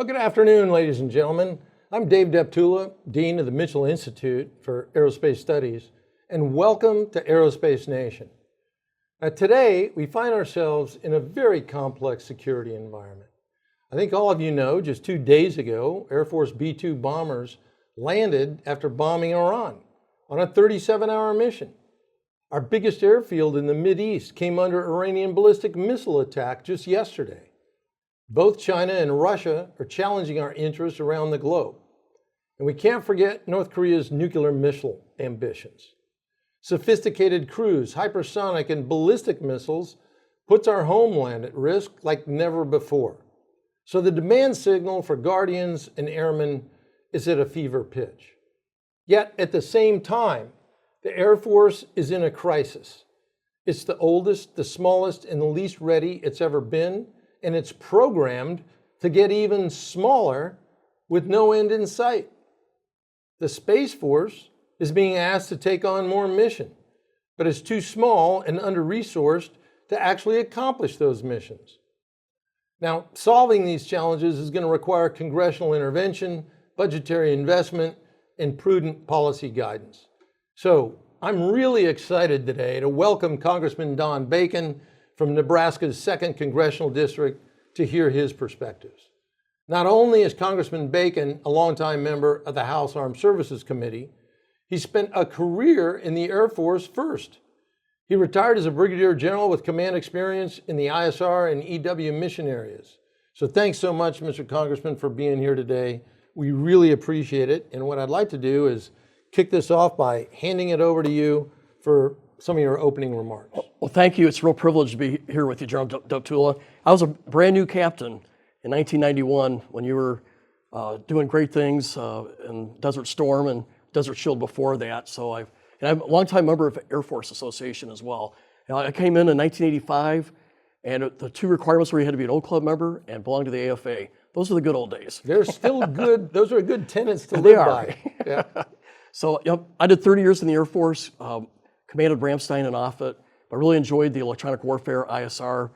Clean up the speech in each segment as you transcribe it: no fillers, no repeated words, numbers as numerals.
Good afternoon, ladies and gentlemen. I'm Dave Deptula, Dean of the Mitchell Institute for Aerospace Studies, and welcome to Aerospace Nation. Now, today, we find ourselves in a very complex security environment. I think all of you know, just 2 days ago, Air Force B-2 bombers landed after bombing Iran on a 37-hour mission. Our biggest airfield in the Mideast came under Iranian ballistic missile attack just yesterday. Both China and Russia are challenging our interests around the globe. And we can't forget North Korea's nuclear missile ambitions. Sophisticated cruise, hypersonic, and ballistic missiles puts our homeland at risk like never before. So the demand signal for Guardians and Airmen is at a fever pitch. Yet at the same time, the Air Force is in a crisis. It's the oldest, the smallest, and the least ready it's ever been, and it's programmed to get even smaller with no end in sight. The Space Force is being asked to take on more mission, but it's too small and under-resourced to actually accomplish those missions. Now, solving these challenges is going to require congressional intervention, budgetary investment, and prudent policy guidance. So I'm really excited today to welcome Congressman Bacon from Nebraska's 2nd Congressional District to hear his perspectives. Not only is Congressman Bacon a longtime member of the House Armed Services Committee, he spent a career in the Air Force first. He retired as a brigadier general with command experience in the ISR and EW mission areas. So thanks so much, Mr. Congressman, for being here today. We really appreciate it. And what I'd like to do is kick this off by handing it over to you for some of your opening remarks. Well, thank you. It's a real privilege to be here with you, General Deptula. I was a brand new captain in 1991 when you were doing great things in Desert Storm and Desert Shield before that. So I'm a longtime member of Air Force Association as well. I came in 1985, and the 2 requirements were you had to be an Old Club member and belong to the AFA. Those are the good old days. They're still good. Those are good tenets to live by. Yeah. So I did 30 years in the Air Force. Commanded Ramstein and Offutt. I really enjoyed the electronic warfare ISR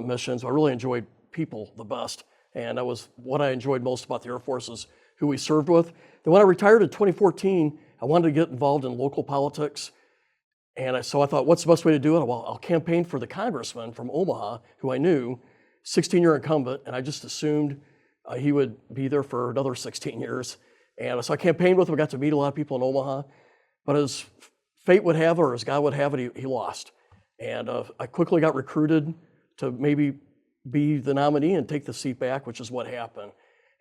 missions. I really enjoyed people the best. And that was what I enjoyed most about the Air Force is who we served with. Then when I retired in 2014, I wanted to get involved in local politics. And so I thought, what's the best way to do it? Well, I'll campaign for the congressman from Omaha, who I knew, 16-year incumbent, and I just assumed he would be there for another 16 years. And so I campaigned with him. I got to meet a lot of people in Omaha. But as fate would have it, or as God would have it, he lost. And I quickly got recruited to maybe be the nominee and take the seat back, which is what happened.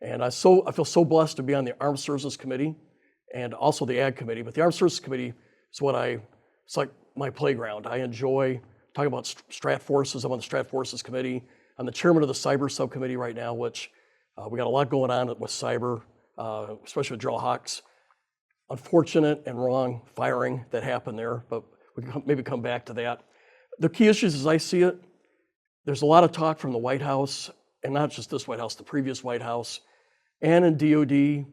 And I feel so blessed to be on the Armed Services Committee and also the Ag Committee. But the Armed Services Committee is it's like my playground. I enjoy talking about Strat Forces. I'm on the Strat Forces Committee. I'm the chairman of the Cyber Subcommittee right now, which we got a lot going on with cyber, especially with Drill Hawks. Unfortunate and wrong firing that happened there, but we can maybe come back to that. The key issues as I see it, there's a lot of talk from the White House, and not just this White House, the previous White House, and in DOD,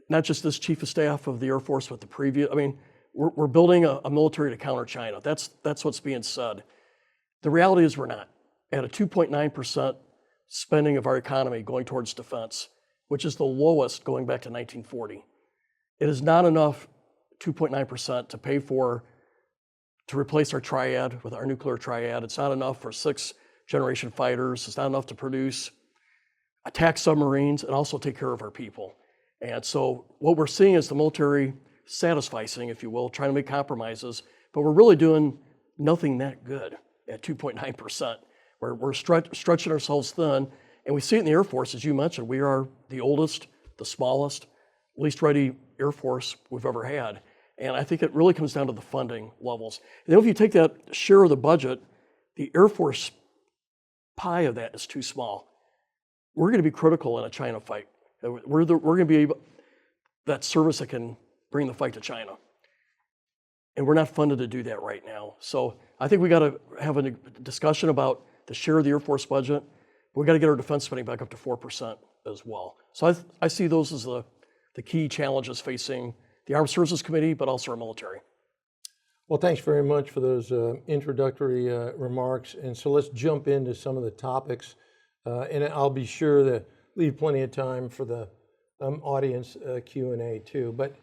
not just this Chief of Staff of the Air Force, but the previous. I mean, we're building a military to counter China. That's what's being said. The reality is we're not. At a 2.9% spending of our economy going towards defense, which is the lowest going back to 1940. It is not enough, 2.9%, to pay to replace our triad with our nuclear triad. It's not enough for 6th-generation fighters. It's not enough to produce attack submarines and also take care of our people. And so what we're seeing is the military satisficing, if you will, trying to make compromises, but we're really doing nothing that good at 2.9%. We're stretching ourselves thin, and we see it in the Air Force, as you mentioned. We are the oldest, the smallest, least ready Air Force we've ever had. And I think it really comes down to the funding levels. And then if you take that share of the budget, the Air Force pie of that is too small. We're going to be critical in a China fight. We're going to be that service that can bring the fight to China. And we're not funded to do that right now. So I think we got to have a discussion about the share of the Air Force budget. We got to get our defense spending back up to 4% as well. So I see those as the key challenges facing the Armed Services Committee, but also our military. Well, thanks very much for those introductory remarks. And so let's jump into some of the topics. And I'll be sure that leave plenty of time for the audience Q&A too. But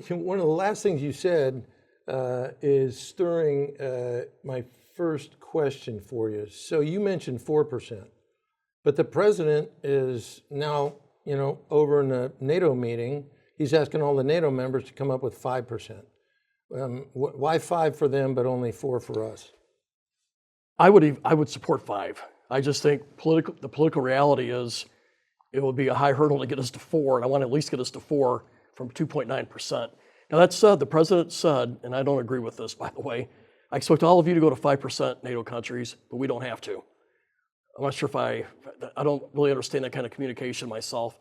one of the last things you said is stirring my first question for you. So you mentioned 4%, but the president is now, over in a NATO meeting, he's asking all the NATO members to come up with 5%. Why 5 for them, but only 4 for us? I would support 5. I just think the political reality is it would be a high hurdle to get us to 4, and I want to at least get us to 4 from 2.9%. Now that said, the president said, and I don't agree with this, by the way, I expect all of you to go to 5% NATO countries, but we don't have to. I'm not sure if I don't really understand that kind of communication myself.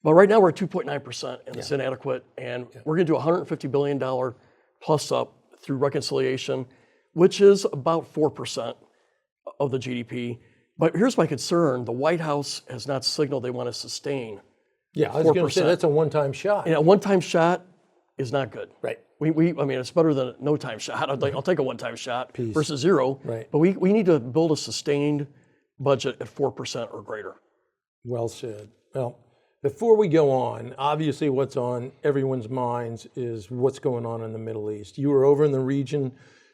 But right now we're at 2.9%, and it's inadequate, and we're going to do $150 billion plus up through reconciliation, which is about 4% of the GDP. But here's my concern. The White House has not signaled they want to sustain. Yeah, I was going to say that's a one-time shot. And a one-time shot is not good. Right. I mean, it's better than a no-time shot. I'll take a one-time shot versus 0. Right. But we need to build a sustained budget at 4% or greater. Well said. Well, before we go on, obviously what's on everyone's minds is what's going on in the Middle East. You were over in the region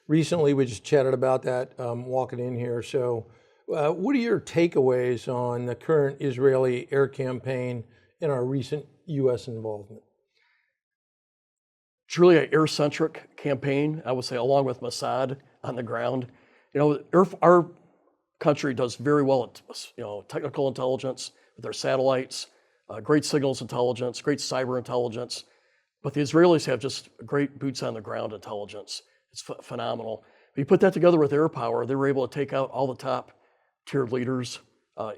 recently. We just chatted about that walking in here. So what are your takeaways on the current Israeli air campaign and our recent U.S. involvement? It's really an air-centric campaign, I would say, along with Mossad on the ground. Our country does very well at technical intelligence with their satellites, great signals intelligence, great cyber intelligence, but the Israelis have just great boots on the ground intelligence. It's phenomenal. But you put that together with air power, they were able to take out all the top tiered leaders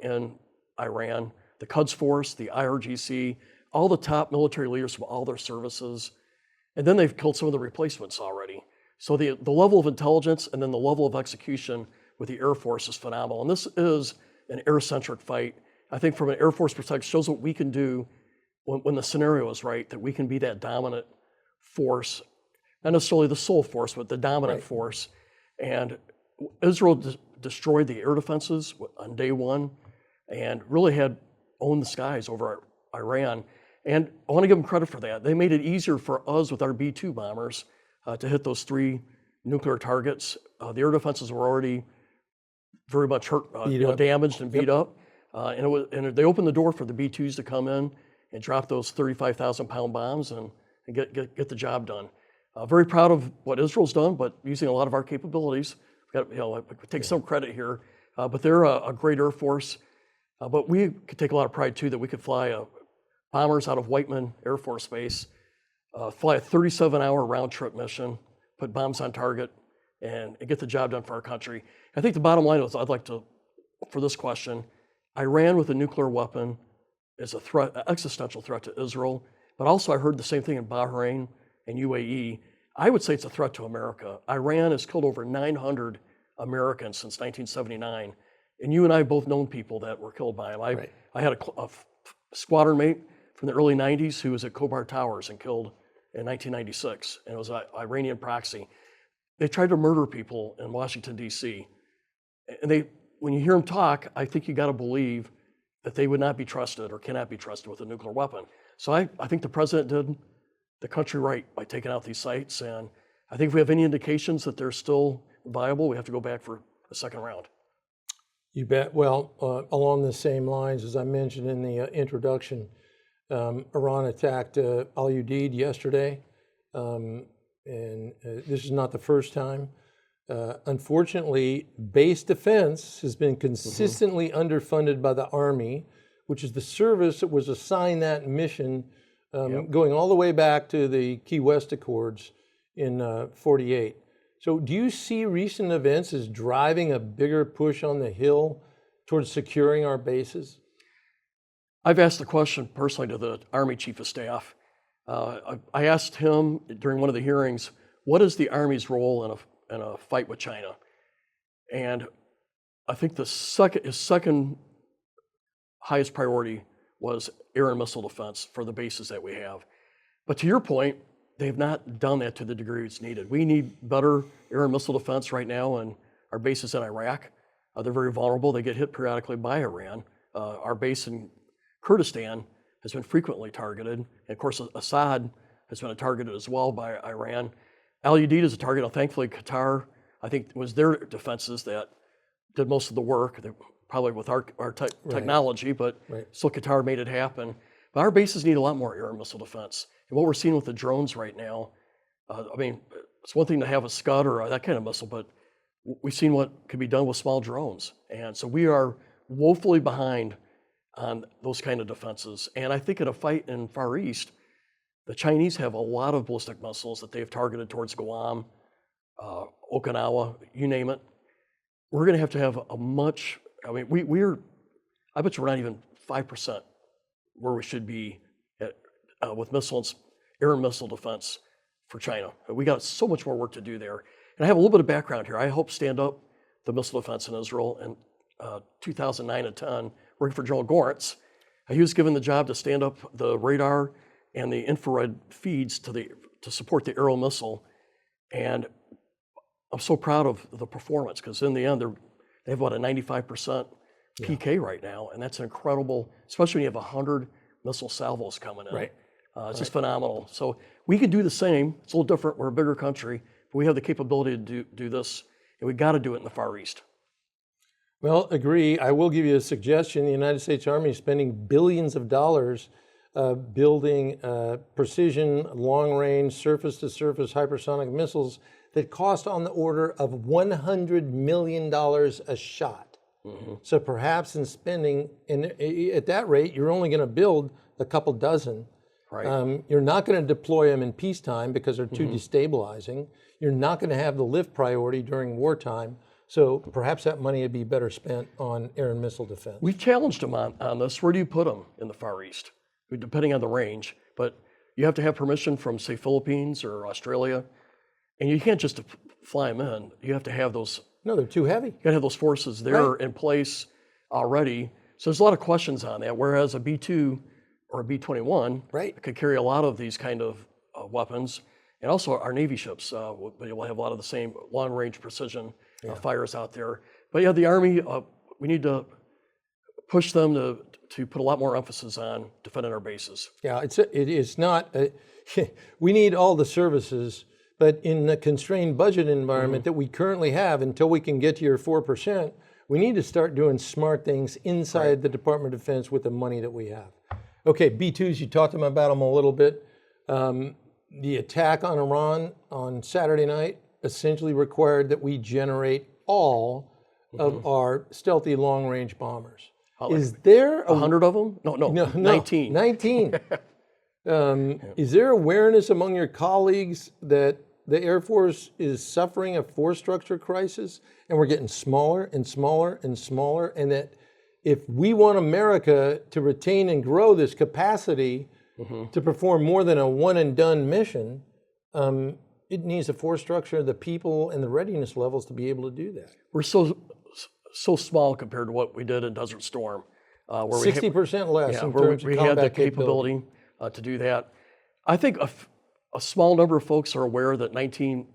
in Iran, the Quds Force, the IRGC, all the top military leaders from all their services. And then they've killed some of the replacements already. So the level of intelligence and then the level of execution with the Air Force is phenomenal. And this is an air-centric fight. I think from an Air Force perspective, shows what we can do when the scenario is right, that we can be that dominant force, not necessarily the sole force, but the dominant force. And Israel destroyed the air defenses on day one and really had owned the skies over Iran. And I want to give them credit for that. They made it easier for us with our B-2 bombers to hit those 3 nuclear targets. The air defenses were already very much hurt, damaged and beat up. And they opened the door for the B-2s to come in and drop those 35,000-pound bombs and get the job done. Very proud of what Israel's done, but using a lot of our capabilities. We've got, take some credit here, but they're a great Air Force. But we could take a lot of pride too that we could fly bombers out of Whiteman Air Force Base, fly a 37-hour round-trip mission, put bombs on target, and get the job done for our country. I think the bottom line is, I'd like to, for this question, Iran with a nuclear weapon is a threat, an existential threat to Israel, but also I heard the same thing in Bahrain and UAE. I would say it's a threat to America. Iran has killed over 900 Americans since 1979, and you and I both known people that were killed by him. I had a squadron mate from the early 90s who was at Khobar Towers and killed in 1996, and it was an Iranian proxy. They tried to murder people in Washington, D.C., and when you hear them talk, I think you got to believe that they would not be trusted or cannot be trusted with a nuclear weapon. So I think the president did the country right by taking out these sites, and I think if we have any indications that they're still viable, we have to go back for a second round. You bet. Well, along the same lines, as I mentioned in the introduction, Iran attacked Al Udeid yesterday, and this is not the first time. Unfortunately, base defense has been consistently underfunded by the Army, which is the service that was assigned that mission going all the way back to the Key West Accords in '48. So do you see recent events as driving a bigger push on the Hill towards securing our bases? I've asked the question personally to the Army Chief of Staff. I asked him during one of the hearings, what is the Army's role in a fight with China? And I think his second highest priority was air and missile defense for the bases that we have. But to your point, they have not done that to the degree it's needed. We need better air and missile defense right now, and our bases in Iraq, they're very vulnerable. They get hit periodically by Iran. Our base in Kurdistan has been frequently targeted. And of course, Assad has been targeted as well by Iran. Al Udeid is a target. Now, thankfully, Qatar, I think, it was their defenses that did most of the work, probably with our technology, but still Qatar made it happen. But our bases need a lot more air and missile defense. And what we're seeing with the drones right now, I mean, it's one thing to have a Scud or that kind of missile, but we've seen what can be done with small drones. And so we are woefully behind on those kind of defenses. And I think in a fight in Far East, the Chinese have a lot of ballistic missiles that they've targeted towards Guam, Okinawa, you name it. We're going to have a much, I mean, I bet you we're not even 5% where we should be with missiles, air and missile defense for China. We got so much more work to do there. And I have a little bit of background here. I helped stand up the missile defense in Israel in 2009 and 10, working for General Goretz. He was given the job to stand up the radar and the infrared feeds to support the aerial missile. And I'm so proud of the performance, because in the end, they have about a 95% PK right now, and that's incredible, especially when you have 100 missile salvos coming in. It's just phenomenal. So we can do the same. It's a little different. We're a bigger country, but we have the capability to do this, and we got to do it in the Far East. Well, agree. I will give you a suggestion. The United States Army is spending billions of dollars building precision, long-range, surface-to-surface hypersonic missiles that cost on the order of $100 million a shot. So perhaps in spending, and at that rate, you're only going to build a couple dozen. You're not going to deploy them in peacetime because they're too destabilizing. You're not going to have the lift priority during wartime. So perhaps that money would be better spent on air and missile defense. We've challenged them on this. Where do you put them in the Far East? Depending on the range, but you have to have permission from, say, Philippines or Australia, and you can't just fly them in. You have to have those. No, they're too heavy. You got to have those forces there in place already. So there's a lot of questions on that. Whereas a B-2 or a B-21 could carry a lot of these kind of weapons, and also our Navy ships will have a lot of the same long-range precision fires out there. But yeah, the Army, we need to push them to put a lot more emphasis on defending our bases. Yeah, it is not, we need all the services, but in the constrained budget environment that we currently have, until we can get to your 4%, we need to start doing smart things inside the Department of Defense with the money that we have. Okay, B-2s, you talked about them a little bit. The attack on Iran on Saturday night essentially required that we generate all of our stealthy long-range bombers. Is there 100 of them? No, 19. 19. Is there awareness among your colleagues that the Air Force is suffering a force structure crisis, and we're getting smaller and smaller and smaller, and that if we want America to retain and grow this capacity to perform more than a one-and-done mission, it needs a force structure, the people, and the readiness levels to be able to do that? We're so small compared to what we did in Desert Storm. Where 60% less in terms of we combat had the capability to do that. I think a small number of folks are aware that 19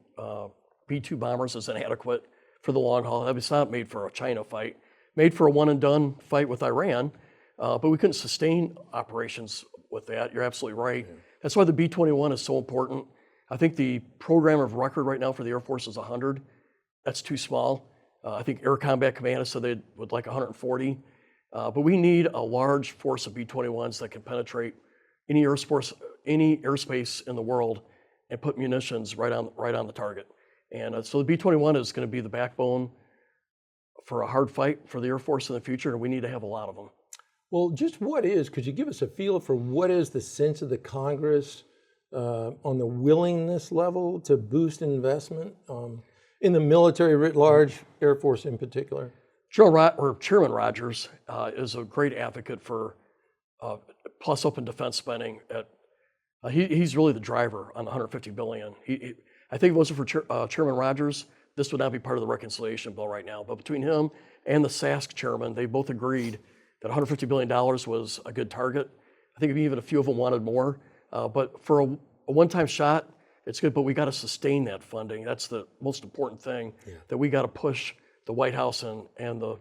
B-2 bombers is inadequate for the long haul. It's not made for a China fight, made for a one-and-done fight with Iran, but we couldn't sustain operations with that. You're absolutely right. That's why the B-21 is so important. I think the program of record right now for the Air Force is 100. That's too small. I think Air Combat Command has said they would like 140. But we need a large force of B-21s that can penetrate any airspace in the world and put munitions right on the target. And so the B-21 is going to be the backbone for a hard fight for the Air Force in the future, and we need to have a lot of them. Well, just could you give us a feel for what is the sense of the Congress on the willingness level to boost investment in the military writ large, Air Force in particular? Chairman Rogers is a great advocate for plus open defense spending. He's really the driver on the $150 billion. I think if it wasn't for Chairman Rogers, this would not be part of the reconciliation bill right now. But between him and the SASC chairman, they both agreed that $150 billion was a good target. I think even a few of them wanted more. But for a one-time shot, it's good, but we got to sustain that funding. That's the most important thing, that we got to push the White House and the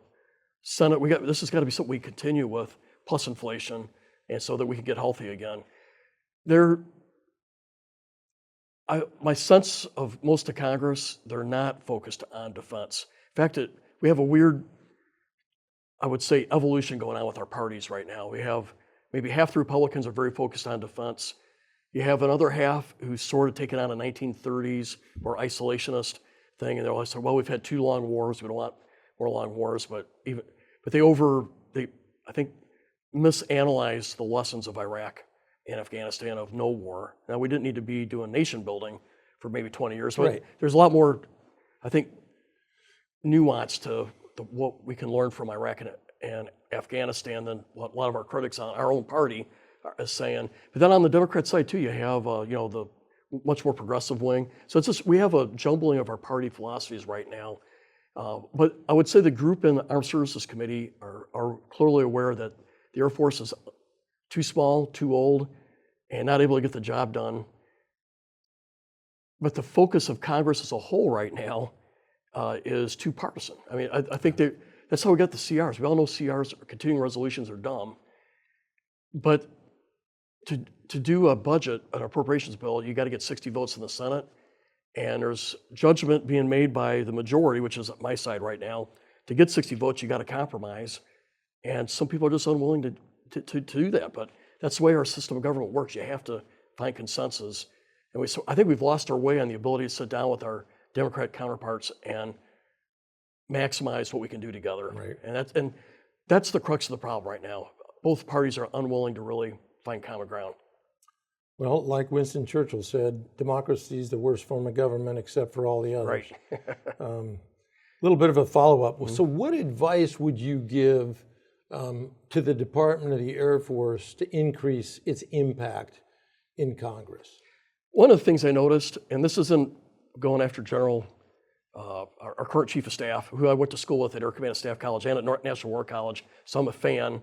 Senate. This has got to be something we continue with, plus inflation. and so that we can get healthy again. My sense of most of Congress, they're not focused on defense. In fact, we have a weird, I would say, evolution going on with our parties right now. We have maybe half the Republicans are very focused on defense. You have another half who's sort of taken on a 1930s or isolationist thing, and they're always saying, well, we've had 2 long wars, we don't want more long wars, but they I think misanalyzed the lessons of Iraq and Afghanistan of no war. Now, we didn't need to be doing nation building for maybe 20 years, but Right. there's a lot more, I think, nuance to what we can learn from Iraq and Afghanistan than what a lot of our critics on our own party are saying. But then on the Democrat side too, you have the much more progressive wing. So it's just, we have a jumbling of our party philosophies right now. But I would say the group in the Armed Services Committee are clearly aware that the Air Force is too small, too old, and not able to get the job done. But the focus of Congress as a whole right now is too partisan. I mean, I think that's how we got the CRs. We all know CRs, or continuing resolutions, are dumb. But to do a budget, an appropriations bill, you got to get 60 votes in the Senate, and there's judgment being made by the majority, which is my side right now. To get 60 votes, you got to compromise, and some people are just unwilling to do that. But that's the way our system of government works. You have to find consensus, and I think we've lost our way on the ability to sit down with our Democrat counterparts and maximize what we can do together. Right. And that's the crux of the problem right now. Both parties are unwilling to really find common ground. Well, like Winston Churchill said, democracy is the worst form of government except for all the others. Right. Little bit of a follow-up. Mm-hmm. So what advice would you give to the Department of the Air Force to increase its impact in Congress? One of the things I noticed, and this isn't going after General, our current Chief of Staff, who I went to school with at Air Command Staff College and at National War College, so I'm a fan.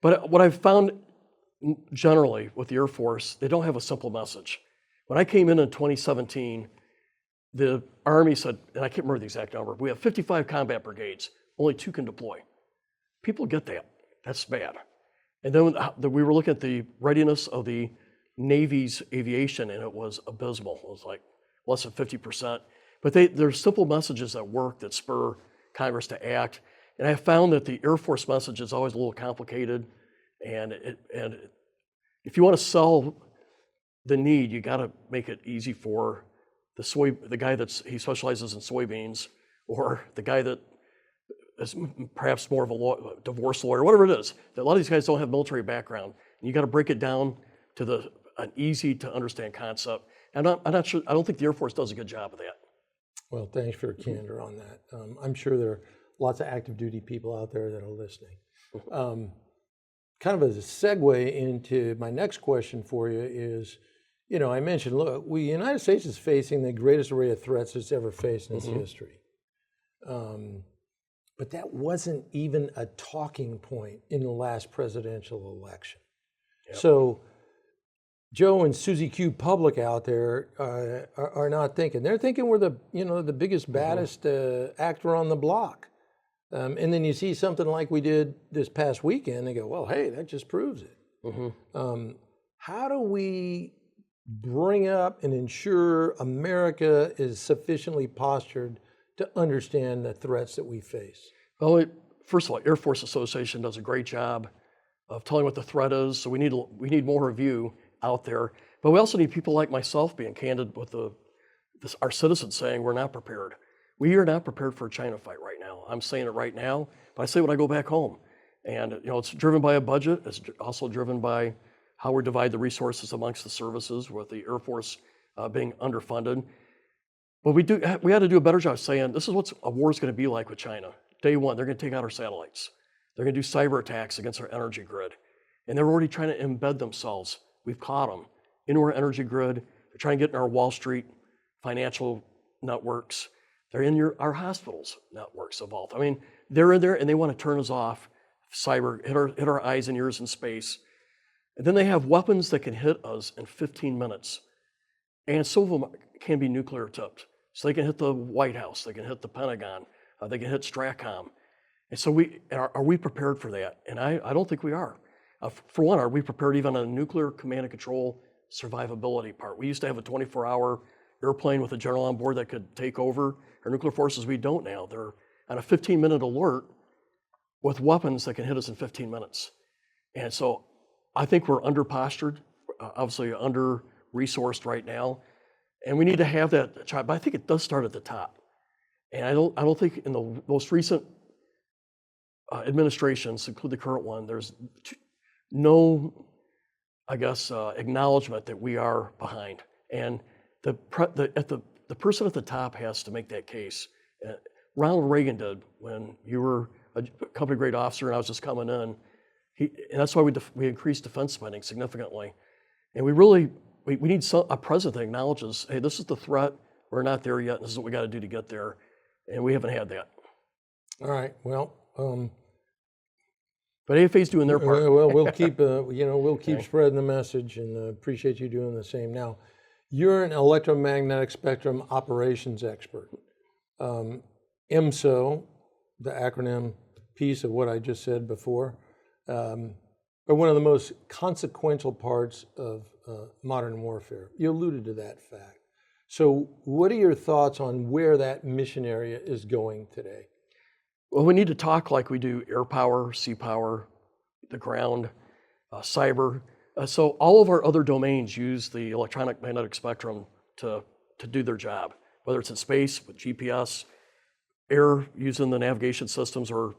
But what I've found generally with the Air Force, they don't have a simple message. When I came in 2017, the Army said, and I can't remember the exact number, we have 55 combat brigades, only 2 can deploy. People get that. That's bad. And then we were looking at the readiness of the Navy's aviation, and it was abysmal. It was like less than 50%. But there's simple messages that work, that spur Congress to act. And I found that the Air Force message is always a little complicated. And if you want to sell the need, you got to make it easy for the guy he specializes in soybeans, or the guy that is perhaps more of a divorce lawyer, whatever it is. A lot of these guys don't have military background, and you got to break it down to an easy to understand concept. And I'm not sure. I don't think the Air Force does a good job of that. Well, thanks for your candor on that. I'm sure there are lots of active duty people out there that are listening. Kind of as a segue into my next question for you is, I mentioned, look, the United States is facing the greatest array of threats it's ever faced in its history. But that wasn't even a talking point in the last presidential election. Yep. So Joe and Susie Q public out there are not thinking. They're thinking we're the biggest, baddest actor on the block. And then you see something like we did this past weekend, they go, well, hey, that just proves it. How do we bring up and ensure America is sufficiently postured to understand the threats that we face? Well, first of all, Air Force Association does a great job of telling what the threat is, so we need more of you out there. But we also need people like myself being candid with our citizens, saying we're not prepared. We are not prepared for a China fight right now. I'm saying it right now, but I say when I go back home. And it's driven by a budget. It's also driven by how we divide the resources amongst the services, with the Air Force being underfunded. But we had to do a better job saying this is what a war is going to be like with China. Day one, they're going to take out our satellites. They're going to do cyber attacks against our energy grid. And they're already trying to embed themselves. We've caught them into our energy grid. They're trying to get in our Wall Street financial networks. They're in our hospitals networks of all. I mean, they're in there and they want to turn us off. Cyber, hit our eyes and ears in space. And then they have weapons that can hit us in 15 minutes. And some of them can be nuclear tipped. So they can hit the White House, they can hit the Pentagon, they can hit Stratcom. And so are we prepared for that? And I don't think we are. For one, are we prepared even on the nuclear command and control survivability part? We used to have a 24-hour airplane with a general on board that could take over our nuclear forces. We don't now. They're on a 15-minute alert with weapons that can hit us in 15 minutes. And so I think we're under-postured, obviously under-resourced right now, and we need to have that try. But I think it does start at the top. And I don't think in the most recent administrations, including the current one, there's no, I guess, acknowledgement that we are behind. And the person at the top has to make that case. Ronald Reagan did when you were a company grade officer and I was just coming in. And that's why we increased defense spending significantly. And we need a president that acknowledges, hey, this is the threat, we're not there yet, and this is what we got to do to get there. And we haven't had that. All right, well. But AFA's doing their part. Well, we'll keep, we'll keep spreading the message, and appreciate you doing the same. Now, you're an electromagnetic spectrum operations expert. EMSO, the acronym piece of what I just said before, are one of the most consequential parts of modern warfare. You alluded to that fact. So what are your thoughts on where that mission area is going today? Well, we need to talk like we do air power, sea power, the ground, cyber. So all of our other domains use the electronic magnetic spectrum to do their job, whether it's in space with GPS, air using the navigation systems, or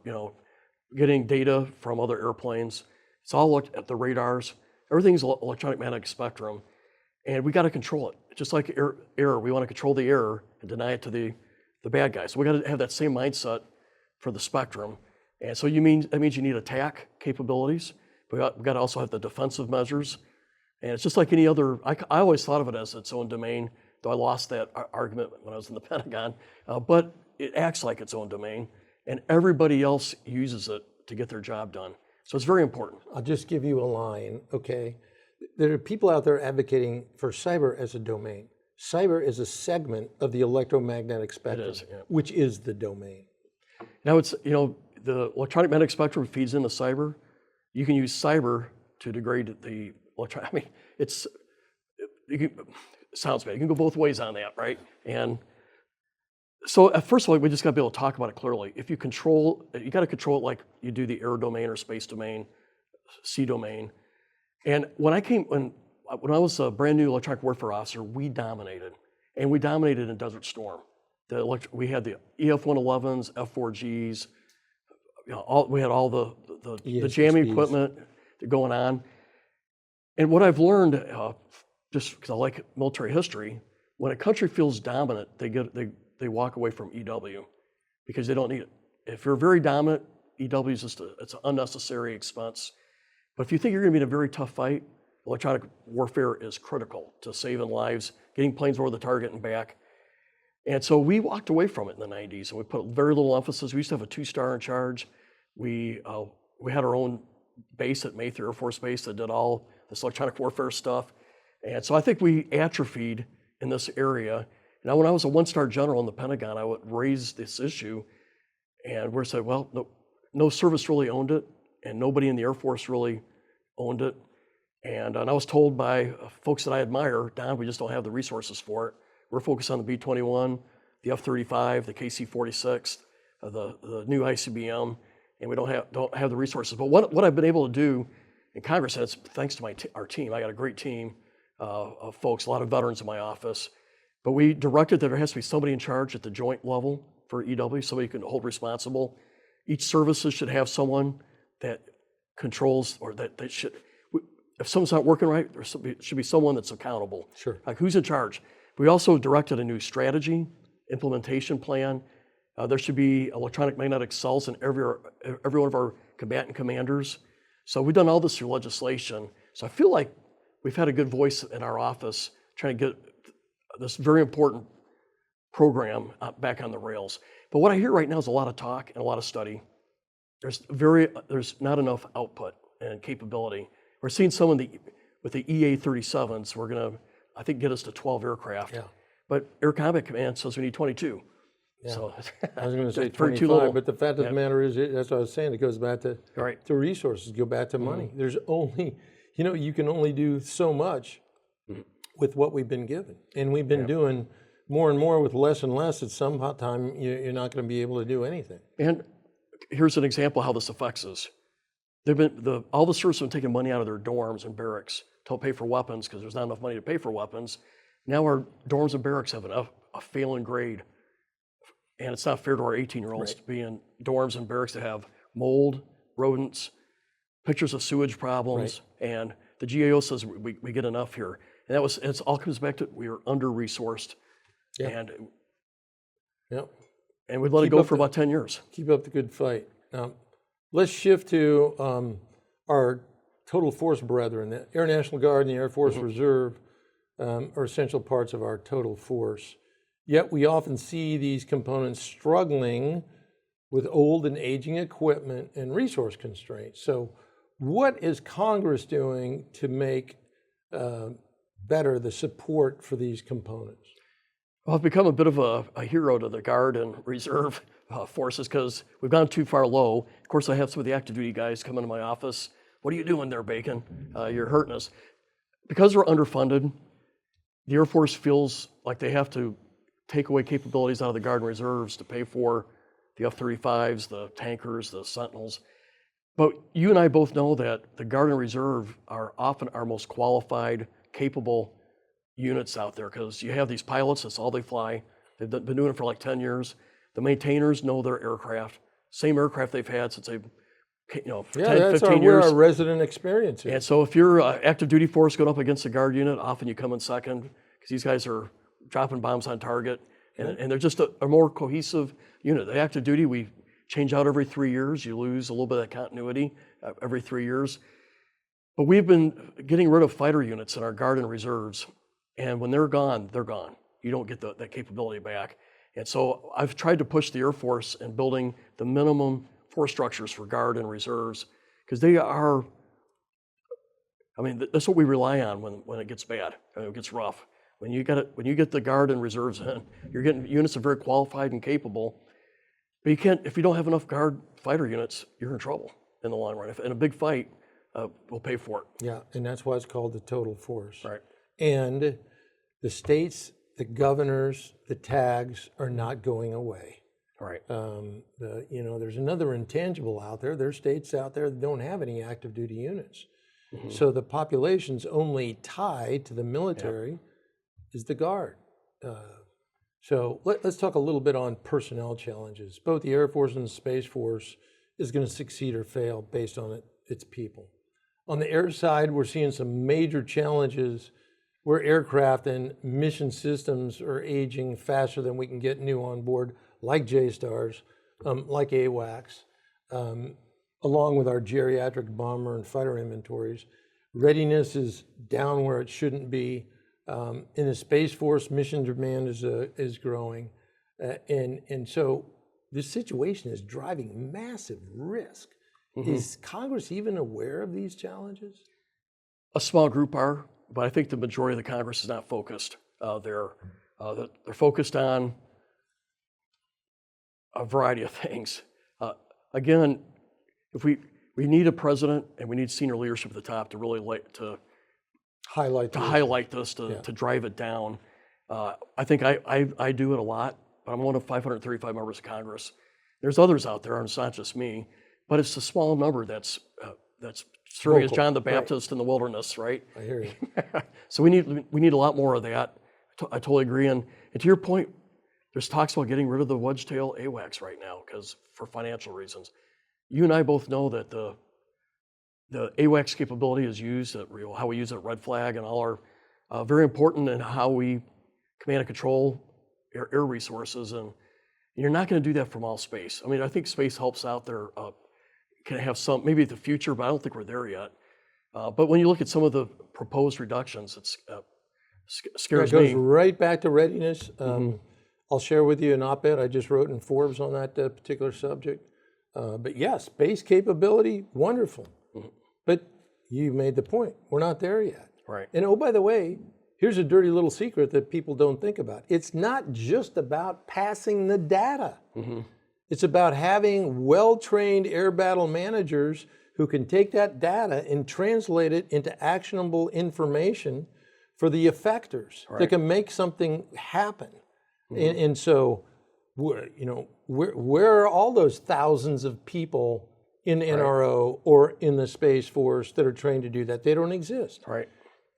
getting data from other airplanes. It's all looked at the radars. Everything's electronic magnetic spectrum, and we got to control it. Just like air, we want to control the air and deny it to the bad guys. So we got to have that same mindset for the spectrum. And so that means you need attack capabilities, but we got to also have the defensive measures. And it's just like any other, I always thought of it as its own domain, though I lost that argument when I was in the Pentagon, but it acts like its own domain, and everybody else uses it to get their job done. So it's very important. I'll just give you a line, okay? There are people out there advocating for cyber as a domain. Cyber is a segment of the electromagnetic spectrum, which is the domain. Now it's, the electronic magnetic spectrum feeds into cyber. You can use cyber to degrade the electronic, sounds bad. You can go both ways on that, right? And so first of all, we just got to be able to talk about it clearly. If you got to control it like you do the air domain or space domain, sea domain. And when I was a brand new electronic warfare officer, we dominated. And we dominated in Desert Storm. We had the EF-111s, F-4Gs, we had all the jamming equipment going on. And what I've learned, just because I like military history, when a country feels dominant, they walk away from EW because they don't need it. If you're very dominant, EW is it's an unnecessary expense. But if you think you're going to be in a very tough fight, electronic warfare is critical to saving lives, getting planes over the target and back. And so we walked away from it in the 90s, and we put very little emphasis. We used to have a 2-star in charge. We had our own base at Mayfair Air Force Base that did all this electronic warfare stuff. And so I think we atrophied in this area. Now, when I was a 1-star general in the Pentagon, I would raise this issue, and we said, well, no service really owned it, and nobody in the Air Force really owned it. And I was told by folks that I admire, Don, we just don't have the resources for it. We're focused on the B-21, the F-35, the KC-46, the new ICBM, and we don't have the resources. But what I've been able to do in Congress, and it's thanks to our team. I got a great team of folks, a lot of veterans in my office. But we directed that there has to be somebody in charge at the joint level for EW, somebody you can hold responsible. Each services should have someone that controls, or that should, if someone's not working right, there should be someone that's accountable. Sure. Like who's in charge? We also directed a new strategy, implementation plan. There should be electronic magnetic cells in every one of our combatant commanders. So we've done all this through legislation. So I feel like we've had a good voice in our office trying to get this very important program back on the rails. But what I hear right now is a lot of talk and a lot of study. There's not enough output and capability. We're seeing with the EA-37s, we're gonna, I think, get us to 12 aircraft. Yeah. But Air Combat Command says we need 22. Yeah. So I was going to say for too 25, little. but the fact of the matter is, that's what I was saying, it goes back to, Right. to resources, go back to money. There's only, you can only do so much with what we've been given. And we've been doing more and more with less and less. At some time, you're not going to be able to do anything. And here's an example how this affects us. All the servicemen taking money out of their dorms and barracks to pay for weapons because there's not enough money to pay for weapons. Now our dorms and barracks have a failing grade. And it's not fair to our 18-year-olds to be in dorms and barracks that have mold, rodents, pictures of sewage problems, and the GAO says we get enough here. And it all comes back to we are under-resourced. And we let it go for about 10 years. Keep up the good fight. Now, let's shift to our total force brethren. The Air National Guard and the Air Force Reserve are essential parts of our total force. Yet we often see these components struggling with old and aging equipment and resource constraints. So what is Congress doing to make better the support for these components? Well, I've become a bit of a hero to the Guard and Reserve forces because we've gone too far low. Of course, I have some of the active duty guys come into my office. What are you doing there, Bacon? You're hurting us. Because we're underfunded, the Air Force feels like they have to take away capabilities out of the Guard and Reserves to pay for the F-35s, the tankers, the Sentinels. But you and I both know that the Guard and Reserve are often our most qualified, capable units out there because you have these pilots, that's all they fly. They've been doing it for like 10 years. The maintainers know their aircraft, same aircraft they've had since 10, 15 where years. our resident experience is. And so if you're active duty force going up against a Guard unit, often you come in second because these guys are dropping bombs on target, and they're just a more cohesive unit. The active duty, we change out every 3 years. You lose a little bit of continuity every 3 years. But we've been getting rid of fighter units in our Guard and Reserves, and when they're gone, they're gone. You don't get that capability back. And so I've tried to push the Air Force in building the minimum force structures for Guard and Reserves, because they are, that's what we rely on when it gets bad, when it gets rough. When you get the Guard and Reserves in, you're getting units that are very qualified and capable. But you can't, if you don't have enough Guard fighter units, you're in trouble in the long run. If in a big fight, we'll pay for it. Yeah, and that's why it's called the total force. Right. And the states, the governors, the tags are not going away. Right. There's another intangible out there. There's states out there that don't have any active duty units. So the population's only tie to the military is the Guard. So let's talk a little bit on personnel challenges. Both the Air Force and the Space Force is going to succeed or fail based on its people. On the air side, we're seeing some major challenges where aircraft and mission systems are aging faster than we can get new on board, like JSTARS, like AWACS, along with our geriatric bomber and fighter inventories. Readiness is down where it shouldn't be. In the Space Force, mission demand is growing. And so this situation is driving massive risk. Is Congress even aware of these challenges? A small group are, but I think the majority of the Congress is not focused. They're focused on a variety of things. Again, if we need a president and we need senior leadership at the top to really highlight this, to drive it down. I think I do it a lot, but I'm one of 535 members of Congress. There's others out there, and it's not just me, but it's a small number that's serving as John the Baptist in the wilderness, right? I hear you. So we need a lot more of that. I totally agree. And to your point, there's talks about getting rid of the wedge-tail AWACS right now because for financial reasons. You and I both know that the AWACS capability is used at how we use it at Red Flag and all are very important in how we command and control air resources. And you're not going to do that from all space. I think space helps out there. Can have some, maybe the future, but I don't think we're there yet. But when you look at some of the proposed reductions, it scares me. It goes right back to readiness. I'll share with you an op-ed I just wrote in Forbes on that particular subject. But yes, space capability, wonderful. But you made the point, we're not there yet. Right. And oh, by the way, here's a dirty little secret that people don't think about. It's not just about passing the data. It's about having well-trained air battle managers who can take that data and translate it into actionable information for the effectors that can make something happen. And so, where are all those thousands of people in NRO or in the Space Force that are trained to do that? They don't exist. Right.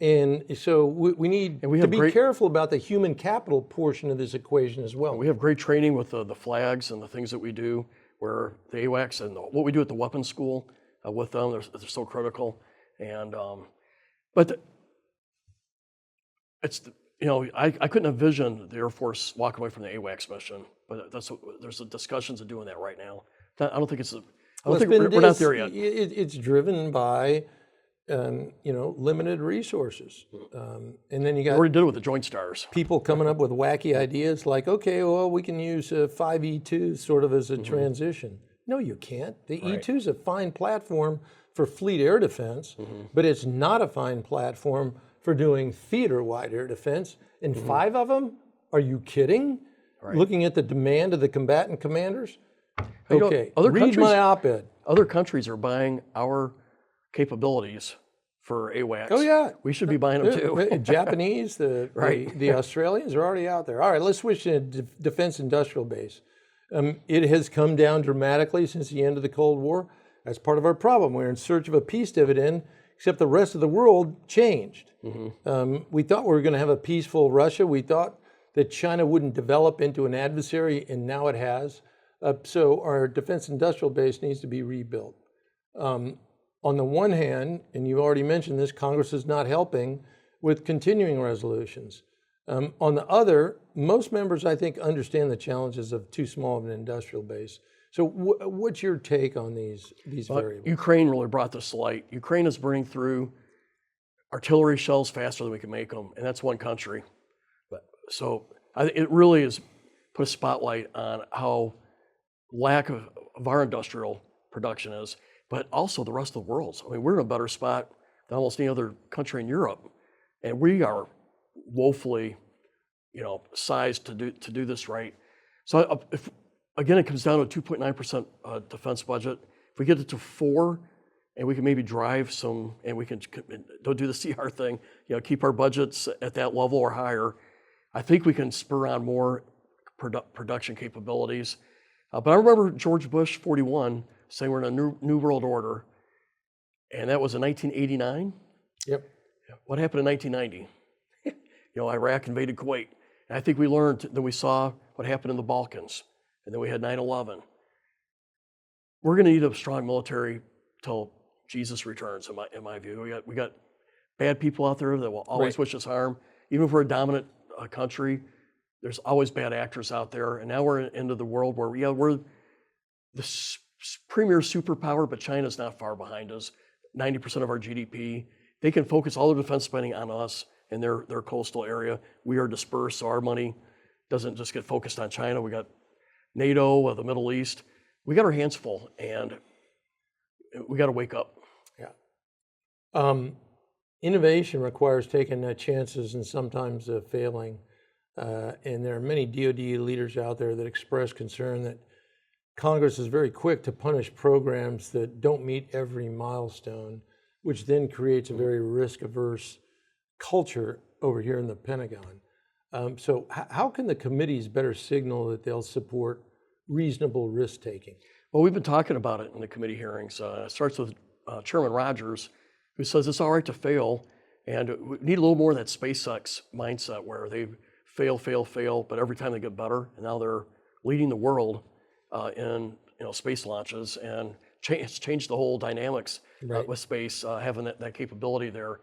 And so we need to be careful about the human capital portion of this equation as well. We have great training with the flags and the things that we do, where the AWACS and what we do at the weapons school with them, they're so critical. And but it's I couldn't envision the Air Force walking away from the AWACS mission, but there's discussions of doing that right now. I don't think we're not there yet. It's driven by limited resources. And then you got we already did it with the Joint Stars. People coming up with wacky ideas like, okay, well, we can use 5 E2s sort of as a transition. No, you can't. The E2 is a fine platform for fleet air defense, but it's not a fine platform for doing theater-wide air defense. And 5 of them? Are you kidding? Looking at the demand of the combatant commanders? Okay, read my op-ed. Other countries are buying our capabilities for AWACS. Oh yeah, we should be buying them too. Japanese, the Australians are already out there. All right, let's switch to defense industrial base. It has come down dramatically since the end of the Cold War. That's part of our problem. We're in search of a peace dividend, except the rest of the world changed. We thought we were going to have a peaceful Russia. We thought that China wouldn't develop into an adversary, and now it has. So our defense industrial base needs to be rebuilt. On the one hand, and you already mentioned this, Congress is not helping with continuing resolutions. On the other, most members, I think, understand the challenges of too small of an industrial base. So what's your take on these variables? Ukraine really brought this to light. Ukraine is bringing through artillery shells faster than we can make them, and that's one country. So it really has put a spotlight on how lack of our industrial production is, but also the rest of the world. I mean, we're in a better spot than almost any other country in Europe, and we are woefully, sized to do this right. So again, it comes down to 2.9% defense budget. If we get it to 4%, and we can maybe drive some, and we can don't do the CR thing, keep our budgets at that level or higher, I think we can spur on more production capabilities. But I remember George Bush 41 saying we're in a new world order, and that was in 1989. Yep. What happened in 1990? Iraq invaded Kuwait. And I think we learned, then we saw what happened in the Balkans, and then we had 9/11. We're going to need a strong military till Jesus returns, in my view. We got bad people out there that will always wish us harm. Even if we're a dominant country, there's always bad actors out there. And now we're into the world where we're the premier superpower, but China's not far behind us. 90% of our GDP. They can focus all their defense spending on us in their coastal area. We are dispersed, so our money doesn't just get focused on China. We got NATO, the Middle East. We got our hands full, and we got to wake up. Yeah. Innovation requires taking chances and sometimes failing. And there are many DoD leaders out there that express concern that Congress is very quick to punish programs that don't meet every milestone, which then creates a very risk-averse culture over here in the Pentagon. So how can the committees better signal that they'll support reasonable risk-taking? Well, we've been talking about it in the committee hearings. It starts with Chairman Rogers, who says it's all right to fail, and we need a little more of that SpaceX mindset where they fail, but every time they get better, and now they're leading the world in space launches, and it's changed the whole dynamics with space, having that capability there.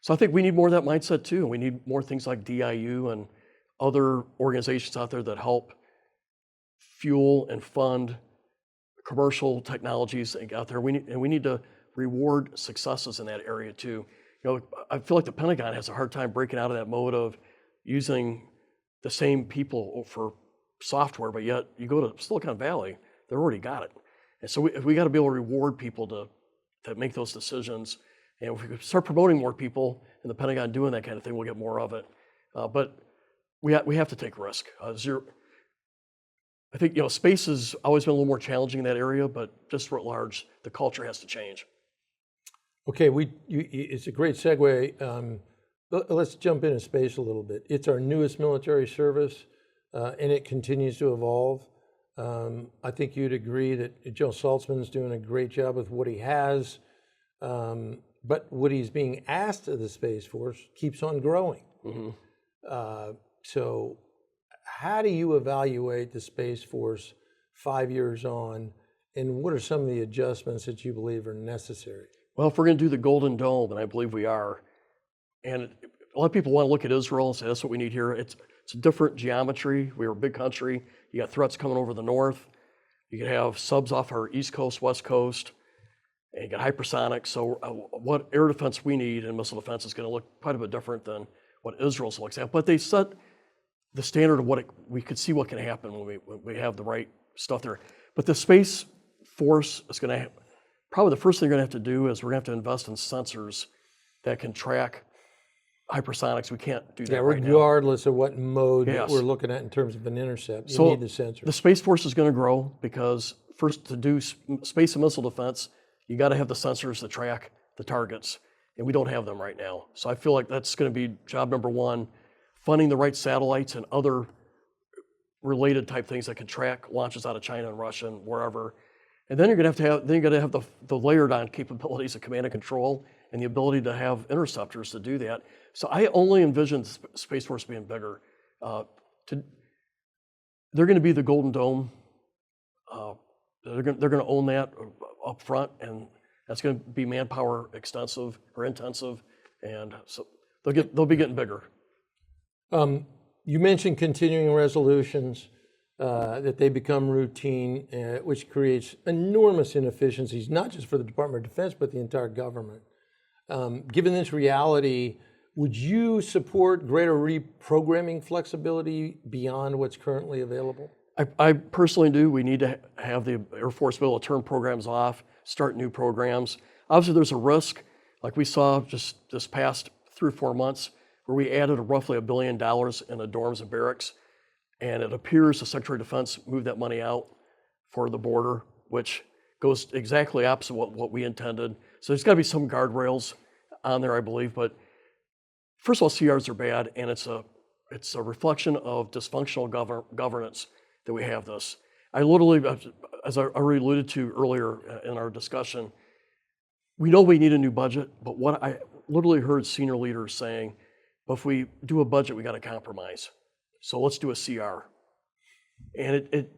So I think we need more of that mindset too, and we need more things like DIU and other organizations out there that help fuel and fund commercial technologies out there. We need to reward successes in that area too. I feel like the Pentagon has a hard time breaking out of that mode of using the same people for software, but yet you go to Silicon Valley, they've already got it. And so we got to be able to reward people to make those decisions. And if we could start promoting more people in the Pentagon doing that kind of thing, we'll get more of it. But we have to take risk. I think space has always been a little more challenging in that area, but just at large, the culture has to change. Okay, it's a great segue. Let's jump into space a little bit. It's our newest military service, and it continues to evolve. I think you'd agree that Joe Saltzman's doing a great job with what he has, but what he's being asked of the Space Force keeps on growing. Mm-hmm. So how do you evaluate the Space Force 5 years on, and what are some of the adjustments that you believe are necessary? Well, if we're going to do the Golden Dome, and I believe we are, and a lot of people want to look at Israel and say that's what we need here. It's a different geometry. We're a big country. You got threats coming over the north. You could have subs off our east coast, west coast, and you got hypersonics. So what air defense we need and missile defense is going to look quite a bit different than what Israel's looks at. But they set the standard of we could see what can happen when we have the right stuff there. But the Space Force is going to probably the first thing we're going to have to do is we're going to have to invest in sensors that can track hypersonics. We can't do that right now. Regardless of what mode Yes. we're looking at in terms of an intercept, you need the sensor. The Space Force is going to grow because first, to do space and missile defense, you got to have the sensors to track the targets, and we don't have them right now. So I feel like that's going to be job number one, funding the right satellites and other related type things that can track launches out of China and Russia and wherever. And then you're going to have the layered on capabilities of command and control and the ability to have interceptors to do that. So I only envision the Space Force being bigger. They're going to be the Golden Dome. They're going to own that up front, and that's going to be manpower intensive, and so they'll be getting bigger. You mentioned continuing resolutions, that they become routine, which creates enormous inefficiencies, not just for the Department of Defense, but the entire government. Given this reality, would you support greater reprogramming flexibility beyond what's currently available? I personally do. We need to have the Air Force be able to turn programs off, start new programs. Obviously, there's a risk, like we saw just this past 3 or 4 months, where we added roughly $1 billion in the dorms and barracks, and it appears the Secretary of Defense moved that money out for the border, which goes exactly opposite what we intended. So there's got to be some guardrails on there, I believe. But first of all, CRs are bad, and it's a reflection of dysfunctional governance that we have this. I literally, as I already alluded to earlier in our discussion, we know we need a new budget, but what I literally heard senior leaders saying, but if we do a budget, we got to compromise. So let's do a CR. And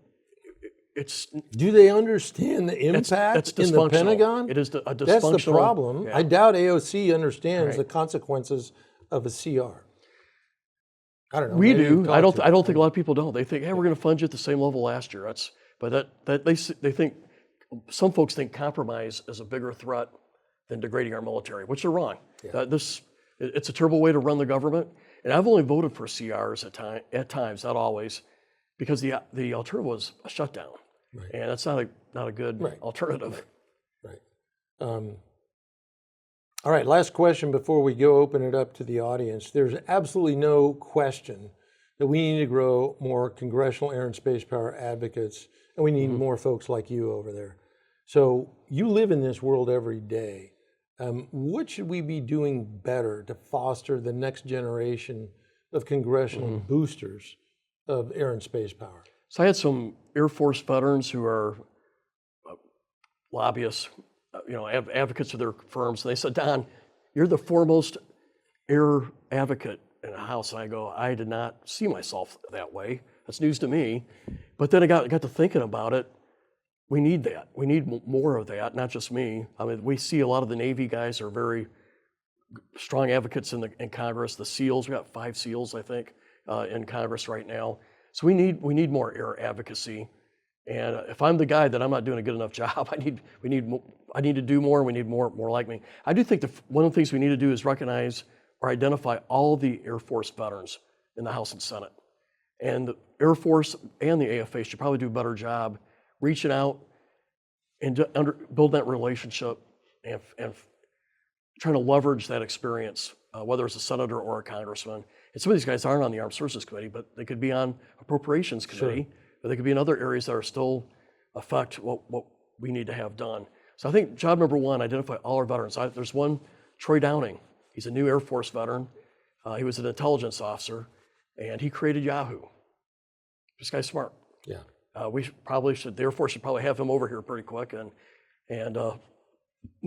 it's. Do they understand the impact in the Pentagon? It is a dysfunctional. That's the problem. Yeah. I doubt AOC understands the consequences of a CR. I don't know. We do. I don't think a lot of people don't. They think, hey, we're going to fund you at the same level last year. But they think some folks think compromise is a bigger threat than degrading our military, which are wrong. Yeah. It's a terrible way to run the government. And I've only voted for CRs at times, not always, because the alternative was a shutdown, and that's not a good alternative. Right. All right. Last question before we go open it up to the audience. There's absolutely no question that we need to grow more congressional air and space power advocates, and we need more folks like you over there. So you live in this world every day. What should we be doing better to foster the next generation of congressional boosters of air and space power? So I had some Air Force veterans who are lobbyists, advocates of their firms. And they said, Don, you're the foremost air advocate in the House. And I go, I did not see myself that way. That's news to me. But then I got to thinking about it. We need that. We need more of that, not just me. I mean, we see a lot of the Navy guys are very strong advocates in Congress. The SEALs, we got 5 SEALs, I think, in Congress right now. So we need more air advocacy. And if I'm the guy that I'm not doing a good enough job, I need to do more. We need more like me. I do think one of the things we need to do is recognize or identify all the Air Force veterans in the House and Senate. And the Air Force and the AFA should probably do a better job reaching out and build that relationship and trying to leverage that experience, whether it's a senator or a congressman. And some of these guys aren't on the Armed Services Committee, but they could be on Appropriations Committee, or they could be in other areas that are still affect what we need to have done. So I think job number one, identify all our veterans. There's one, Troy Downing. He's a new Air Force veteran. He was an intelligence officer, and he created Yahoo. This guy's smart. Yeah. We probably should, the Air Force should probably have him over here pretty quick and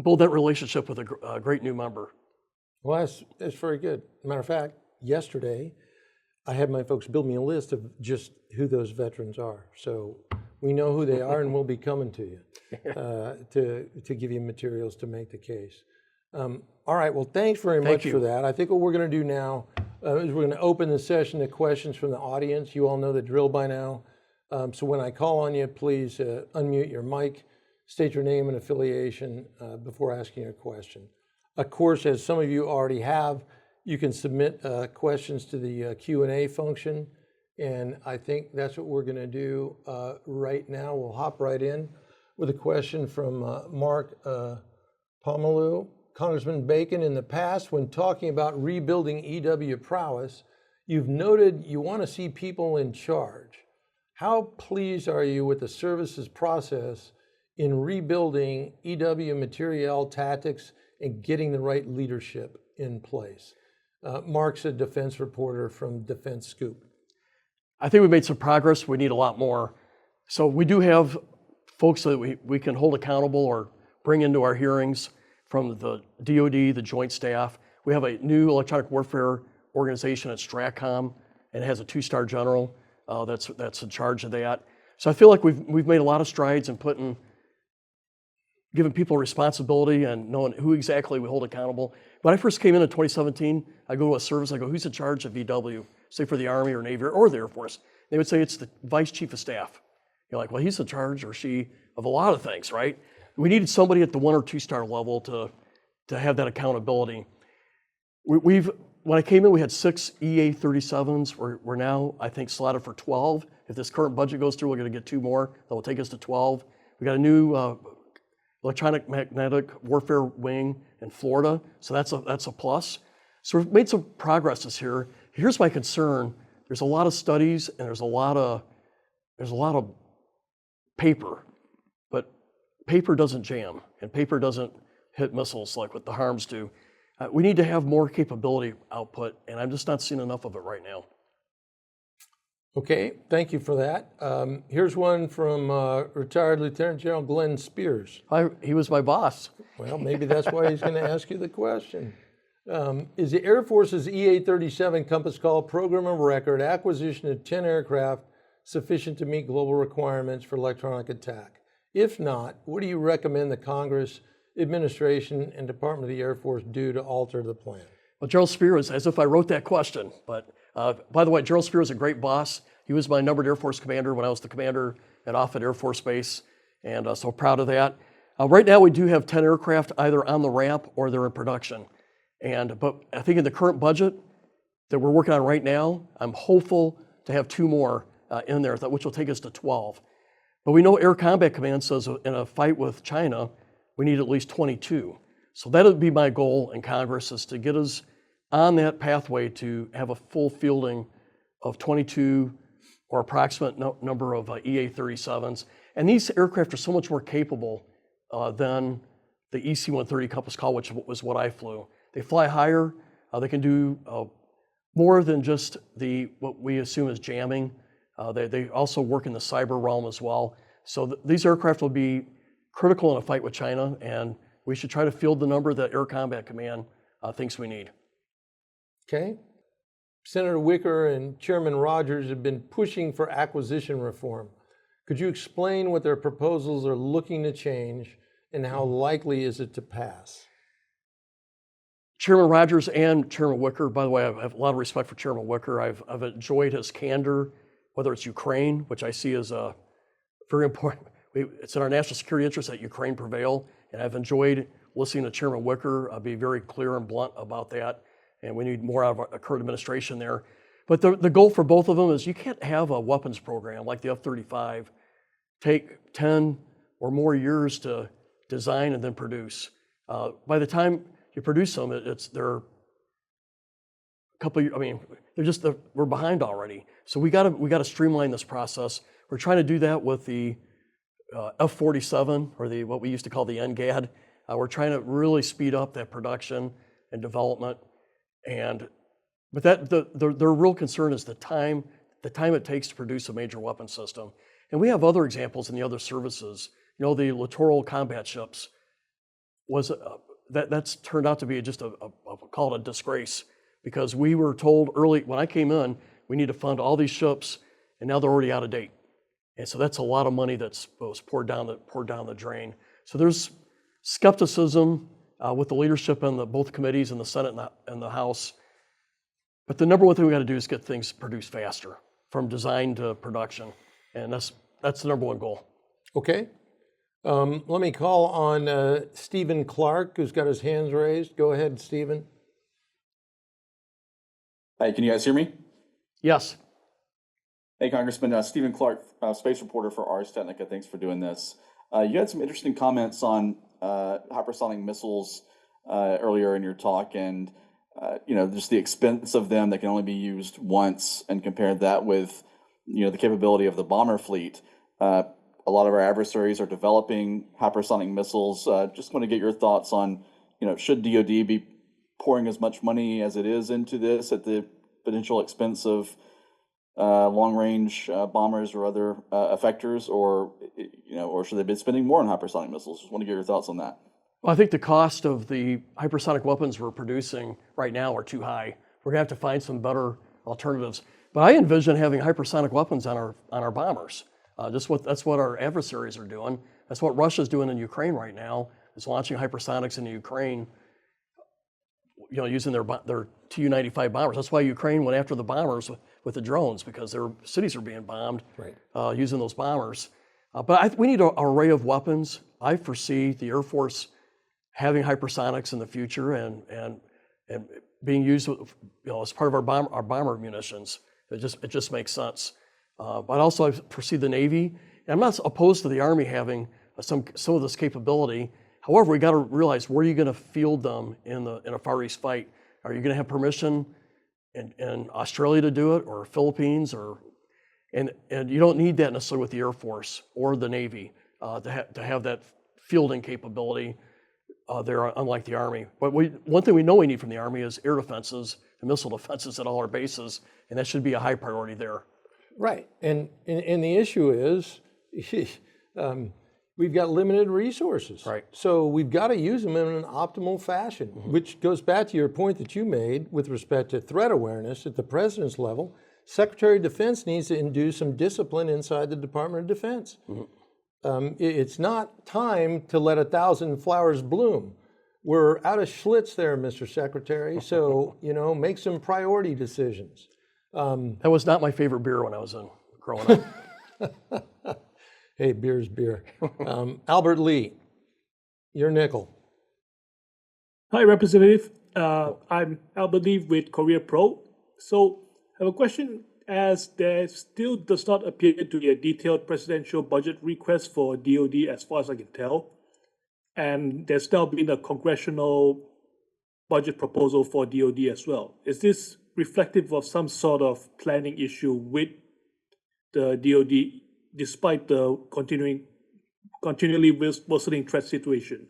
build that relationship with a great new member. Well, that's very good. Matter of fact, yesterday, I had my folks build me a list of just who those veterans are. So we know who they are, and we'll be coming to you to give you materials to make the case. All right, well, thanks very much for that. I think what we're going to do now is we're going to open the session to questions from the audience. You all know the drill by now. So when I call on you, please unmute your mic, state your name and affiliation before asking your question. Of course, as some of you already have, you can submit questions to the Q&A function, and I think that's what we're going to do right now. We'll hop right in with a question from Mark Pomalu. Congressman Bacon, in the past, when talking about rebuilding EW prowess, you've noted you want to see people in charge. How pleased are you with the service's process in rebuilding EW materiel tactics and getting the right leadership in place? Mark's a defense reporter from Defense Scoop. I think we made some progress. We need a lot more. So we do have folks that we can hold accountable or bring into our hearings from the DoD, the Joint Staff. We have a new electronic warfare organization at STRATCOM, and it has a 2-star general that's in charge of that. So I feel like we've made a lot of strides in giving people responsibility and knowing who exactly we hold accountable. When I first came in 2017, I go to a service, I go, who's in charge of EW? Say for the Army or Navy or the Air Force. They would say it's the Vice Chief of Staff. You're like, well, he's in charge or she of a lot of things, right? We needed somebody at the 1 or 2-star level to have that accountability. When I came in, we had 6 EA-37s. We're now, I think, slotted for 12. If this current budget goes through, we're going to get 2 more. That will take us to 12. We got a new Electromagnetic warfare wing in Florida, so that's a plus. So we've made some progress this year. Here's my concern: there's a lot of studies and there's a lot of paper, but paper doesn't jam and paper doesn't hit missiles like what the harms do. We need to have more capability output, and I'm just not seeing enough of it right now. Okay, thank you for that. Here's one from retired Lieutenant General Glenn Spears. He was my boss. Well, maybe that's why he's going to ask you the question. Is the Air Force's EA-37 Compass Call program of record acquisition of 10 aircraft sufficient to meet global requirements for electronic attack? If not, what do you recommend the Congress, administration, and Department of the Air Force do to alter the plan? Well, Gerald Spears, as if I wrote that question, but by the way, Gerald Spears is a great boss. He was my numbered Air Force commander when I was the commander at Offutt Air Force Base, and so proud of that. Right now, we do have 10 aircraft either on the ramp or they're in production. But I think in the current budget that we're working on right now, I'm hopeful to have 2 more in there, which will take us to 12. But we know Air Combat Command says in a fight with China, we need at least 22. So that would be my goal in Congress, is to get us on that pathway to have a full fielding of 22 or approximate number of EA-37s. And these aircraft are so much more capable than the EC-130 Compass Call, which was what I flew. They fly higher. They can do more than just what we assume is jamming. They also work in the cyber realm as well. So these aircraft will be critical in a fight with China, and we should try to field the number that Air Combat Command thinks we need. Okay. Senator Wicker and Chairman Rogers have been pushing for acquisition reform. Could you explain what their proposals are looking to change and how likely is it to pass? Chairman Rogers and Chairman Wicker, by the way, I have a lot of respect for Chairman Wicker. I've enjoyed his candor, whether it's Ukraine, which I see as a very important. It's in our national security interest that Ukraine prevail, and I've enjoyed listening to Chairman Wicker be very clear and blunt about that, and we need more out of our current administration there. But the goal for both of them is you can't have a weapons program like the F-35 take 10 or more years to design and then produce. By the time you produce them, they're a couple. I mean, we're behind already. So we got to streamline this process. We're trying to do that with the F-47 or what we used to call the NGAD. We're trying to really speed up that production and development. But their real concern is the time it takes to produce a major weapon system. And we have other examples in the other services. You know, the littoral combat ships that's turned out to be just call it a disgrace, because we were told early when I came in, we need to fund all these ships, and now they're already out of date. And so that's a lot of money that was poured down the drain. So there's skepticism with the leadership in both committees in the Senate and the House. But the number one thing we got to do is get things produced faster, from design to production, and that's the number one goal. Okay. Let me call on Stephen Clark, who's got his hands raised. Go ahead, Stephen. Hey, can you guys hear me? Yes. Hey, Congressman. Stephen Clark, space reporter for Ars Technica. Thanks for doing this. You had some interesting comments on hypersonic missiles earlier in your talk, and just the expense of them that can only be used once, and compared that with the capability of the bomber fleet. A lot of our adversaries are developing hypersonic missiles. Just want to get your thoughts on, should DoD be pouring as much money as it is into this at the potential expense of long-range bombers or other effectors, or should they be spending more on hypersonic missiles? Just want to get your thoughts on that. Well, I think the cost of the hypersonic weapons we're producing right now are too high. We're going to have to find some better alternatives. But I envision having hypersonic weapons on our bombers. That's what our adversaries are doing. That's what Russia's doing in Ukraine right now, is launching hypersonics into Ukraine, using their Tu-95 bombers. That's why Ukraine went after the bombers with the drones, because their cities are being bombed using those bombers. But we need an array of weapons. I foresee the Air Force having hypersonics in the future and being used as part of our bomber munitions. It just makes sense. But also I foresee the Navy, and I'm not opposed to the Army having some of this capability. However, we got to realize, where are you going to field them in a Far East fight? Are you going to have permission in Australia to do it, or Philippines, and you don't need that necessarily with the Air Force or the Navy to have that fielding capability there, unlike the Army. But one thing we know we need from the Army is air defenses and missile defenses at all our bases, and that should be a high priority there. Right, and the issue is we've got limited resources. Right. So we've got to use them in an optimal fashion, which goes back to your point that you made with respect to threat awareness at the president's level. Secretary of Defense needs to induce some discipline inside the Department of Defense. It's not time to let 1,000 flowers bloom. We're out of Schlitz there, Mr. Secretary, so, make some priority decisions. That was not my favorite beer when I was growing up. Hey, beer's beer. Albert Lee, your nickel. Hi, Representative. I'm Albert Lee with Korea Pro. So I have a question, as there still does not appear to be a detailed presidential budget request for DoD as far as I can tell. And there's now been a congressional budget proposal for DoD as well. Is this reflective of some sort of planning issue with the DoD, despite the continually worsening threat situation?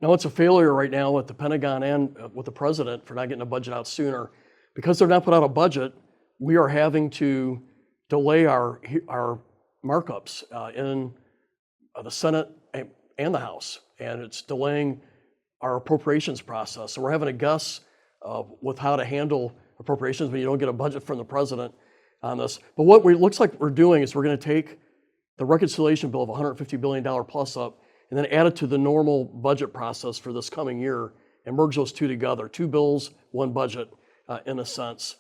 No, it's a failure right now with the Pentagon and with the president for not getting a budget out sooner. Because they're not put out a budget, we are having to delay our markups in the Senate and the House, and it's delaying our appropriations process. So we're having to guess with how to handle appropriations when you don't get a budget from the president on this. But what it looks like we're doing is we're going to take the reconciliation bill of $150 billion plus up and then add it to the normal budget process for this coming year and merge those two together. Two bills, one budget, in a sense.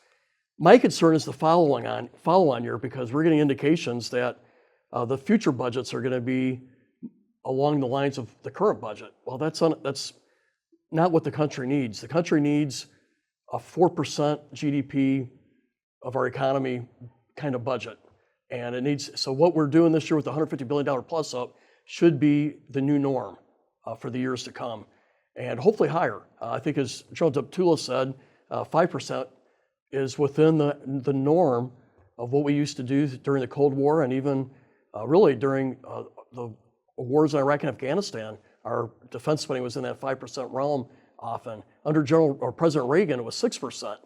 My concern is the follow-on year, because we're getting indications that the future budgets are going to be along the lines of the current budget. Well, that's not what the country needs. The country needs a 4% GDP of our economy kind of budget. And so what we're doing this year with the $150 billion plus up should be the new norm for the years to come. and hopefully higher. I think as General Deptula said, 5% is within the norm of what we used to do during the Cold War and even really during the wars in Iraq and Afghanistan. Our defense spending was in that 5% realm often. Under President Reagan, it was 6%.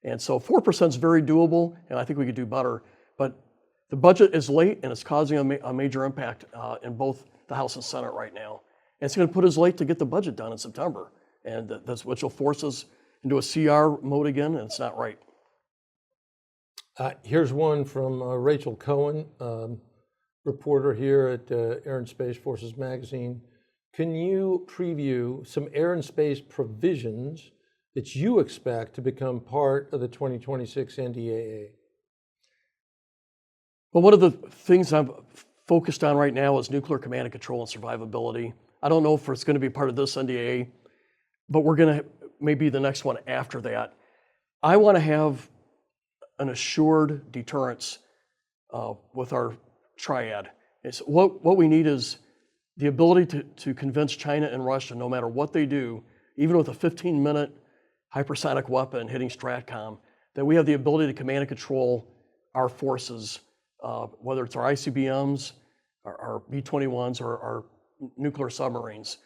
And so 4% is very doable, and I think we could do better. But the budget is late, and it's causing a major impact in both the House and Senate right now. And it's going to put us late to get the budget done in September, and which will force us into a CR mode again, and it's not right. Here's one from Rachel Cohen, reporter here at Air and Space Forces magazine. Can you preview some air and space provisions that you expect to become part of the 2026 NDAA? Well, one of the things I'm focused on right now is nuclear command and control and survivability. I don't know if it's going to be part of this NDAA, but we're going to maybe the next one after that. I want to have an assured deterrence with our triad. It's what we need is the ability to convince China and Russia, no matter what they do, even with a 15-minute hypersonic weapon hitting STRATCOM, that we have the ability to command and control our forces, whether it's our ICBMs, our B-21s, or our nuclear submarines.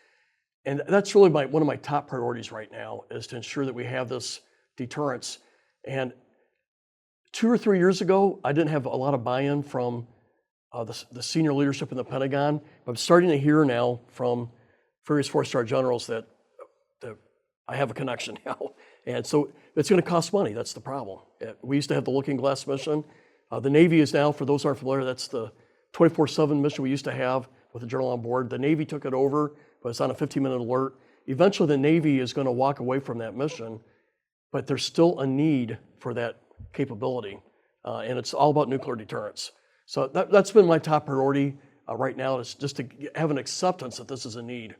And that's really one of my top priorities right now, is to ensure that we have this deterrence. And 2 or 3 years ago, I didn't have a lot of buy-in from the senior leadership in the Pentagon, but I'm starting to hear now from various four-star generals that I have a connection now. And so it's going to cost money. That's the problem. We used to have the Looking Glass mission. The Navy is now, for those who aren't familiar, that's the 24/7 mission we used to have with the general on board. The Navy took it over, but it's on a 15-minute alert. Eventually, the Navy is going to walk away from that mission, but there's still a need for that capability, and it's all about nuclear deterrence. So that's been my top priority right now, is just to have an acceptance that this is a need.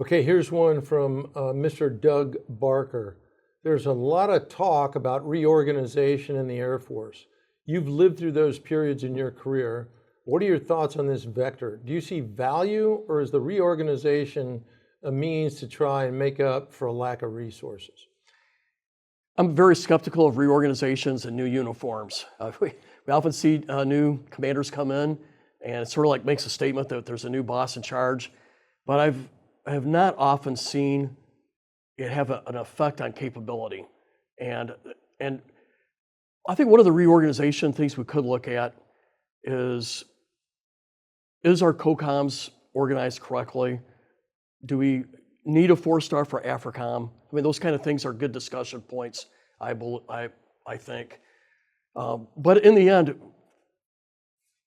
Okay, here's one from Mr. Doug Barker. There's a lot of talk about reorganization in the Air Force. You've lived through those periods in your career. What are your thoughts on this vector? Do you see value, or is the reorganization a means to try and make up for a lack of resources? I'm very skeptical of reorganizations and new uniforms. We often see new commanders come in, and it sort of like makes a statement that there's a new boss in charge. But I have not often seen it have an effect on capability. And I think one of the reorganization things we could look at is our COCOMs organized correctly? Do we need a 4-star for AFRICOM? I mean, those kind of things are good discussion points, I think. But in the end,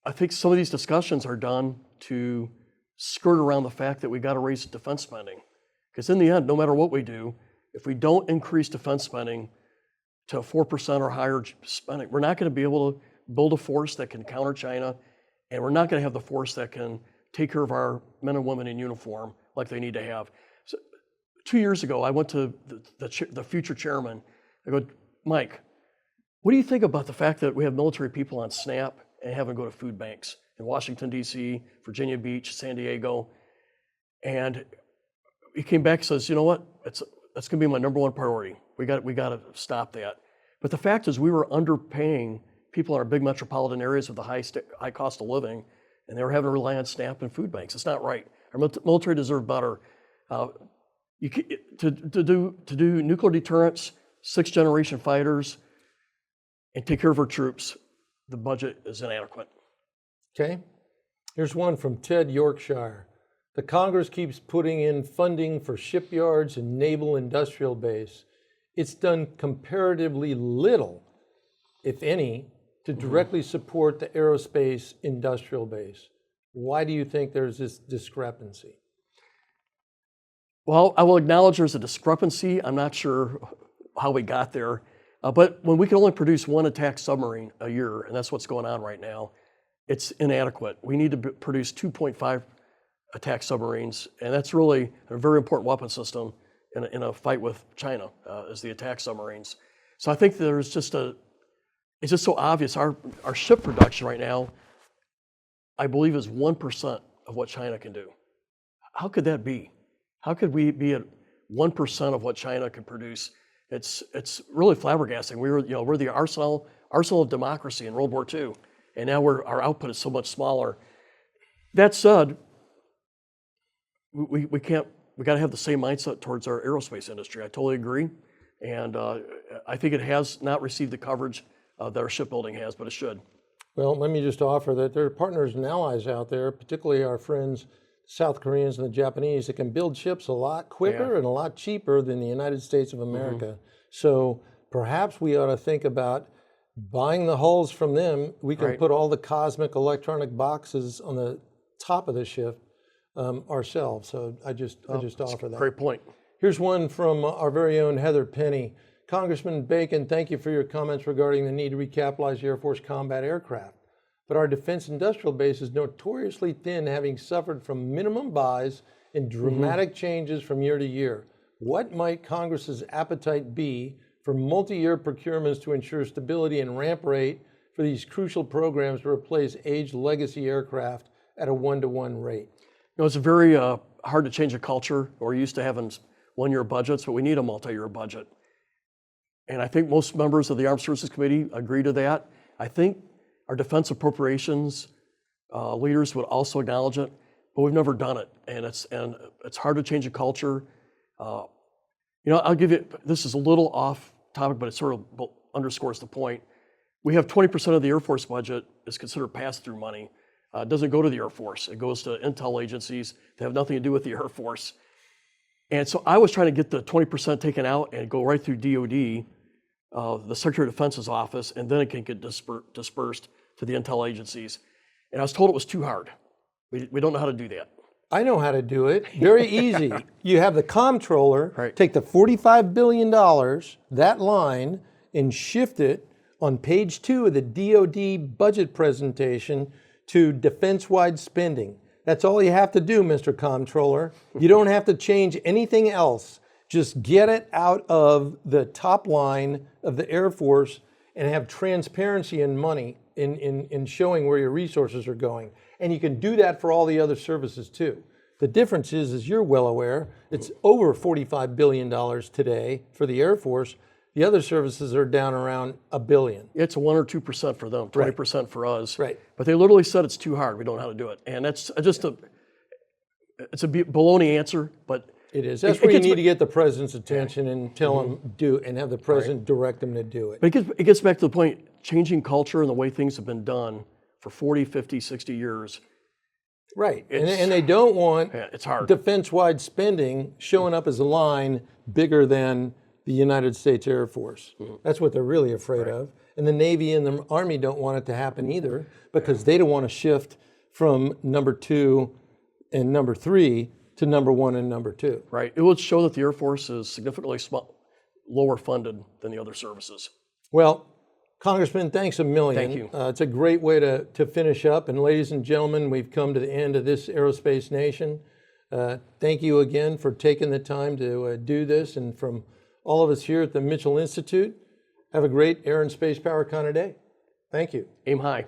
I think some of these discussions are done to skirt around the fact that we got to raise defense spending. Because in the end, no matter what we do, if we don't increase defense spending to 4% or higher spending, we're not going to be able to build a force that can counter China, and we're not going to have the force that can take care of our men and women in uniform like they need to have. So 2 years ago, I went to the future chairman. I go, Mike, what do you think about the fact that we have military people on SNAP and having to go to food banks in Washington, D.C., Virginia Beach, San Diego? And he came back and says, you know what, that's going to be my number one priority. We got to stop that. But the fact is, we were underpaying people in our big metropolitan areas with a high cost of living, and they were having to rely on SNAP and food banks. It's not right. Our military deserve better. To do nuclear deterrence, 6th-generation fighters, and take care of our troops, the budget is inadequate. Okay. Here's one from Ted Yorkshire. The Congress keeps putting in funding for shipyards and naval industrial base. It's done comparatively little, if any, to directly support the aerospace industrial base. Why do you think there's this discrepancy? Well, I will acknowledge there's a discrepancy. I'm not sure how we got there. But when we can only produce one attack submarine a year, and that's what's going on right now, it's inadequate. We need to produce 2.5 attack submarines, and that's really a very important weapon system in a fight with China, is the attack submarines. So I think it's just so obvious. Our ship production right now, I believe, is 1% of what China can do. How could that be? How could we be at 1% of what China could produce? It's really flabbergasting. We're the arsenal of democracy in World War II, and now our output is so much smaller. That said, we got to have the same mindset towards our aerospace industry. I totally agree, and I think it has not received the coverage that our shipbuilding has, but it should. Well, let me just offer that there are partners and allies out there, particularly our friends, South Koreans and the Japanese, that can build ships a lot quicker and a lot cheaper than the United States of America. So perhaps we ought to think about buying the hulls from them. We can put all the cosmic electronic boxes on the top of the ship ourselves. So I just offer that. Great point. Here's one from our very own Heather Penny. Congressman Bacon, thank you for your comments regarding the need to recapitalize the Air Force combat aircraft. But our defense industrial base is notoriously thin, having suffered from minimum buys and dramatic changes from year to year. What might Congress's appetite be for multi-year procurements to ensure stability and ramp rate for these crucial programs to replace aged legacy aircraft at a 1-to-1 rate? It's very hard to change a culture. We're used to having one-year budgets, but we need a multi-year budget. And I think most members of the Armed Services Committee agree to that. I think our defense appropriations leaders would also acknowledge it, but we've never done it. And it's hard to change a culture. I'll give you, this is a little off topic, but it sort of underscores the point. We have 20% of the Air Force budget is considered pass-through money. It doesn't go to the Air Force. It goes to intel agencies that have nothing to do with the Air Force. And so I was trying to get the 20% taken out and go right through DOD, the Secretary of Defense's office, and then it can get dispersed to the intel agencies. And I was told it was too hard. We don't know how to do that. I know how to do it. Very easy. You have the comptroller take the $45 billion, that line, and shift it on page 2 of the DOD budget presentation to defense-wide spending. That's all you have to do, Mr. Comptroller. You don't have to change anything else. Just get it out of the top line of the Air Force and have transparency in money in showing where your resources are going. And you can do that for all the other services too. The difference is, as you're well aware, it's over $45 billion today for the Air Force. The other services are down around $1 billion. It's 1 or 2% for them, 20% for us. Right. But they literally said it's too hard. We don't know how to do it. And that's just it's a baloney answer, but it is. That's where you need to get the president's attention and tell him do, and have the president direct them to do it. But it gets back to the point, changing culture and the way things have been done for 40, 50, 60 years. Right. And they don't want it's hard. defense-wide spending showing up as a line bigger than the United States Air Force. That's what they're really afraid of. And the Navy and the Army don't want it to happen either, because they don't want to shift from number 2 and number 3 to number 1 and number 2. Right. It would show that the Air Force is significantly lower funded than the other services. Well, Congressman, thanks a million. Thank you. It's a great way to finish up. And ladies and gentlemen, we've come to the end of this Aerospace Nation. Thank you again for taking the time to do this. And from all of us here at the Mitchell Institute, have a great Air and Space Power kind of day. Thank you. Aim high.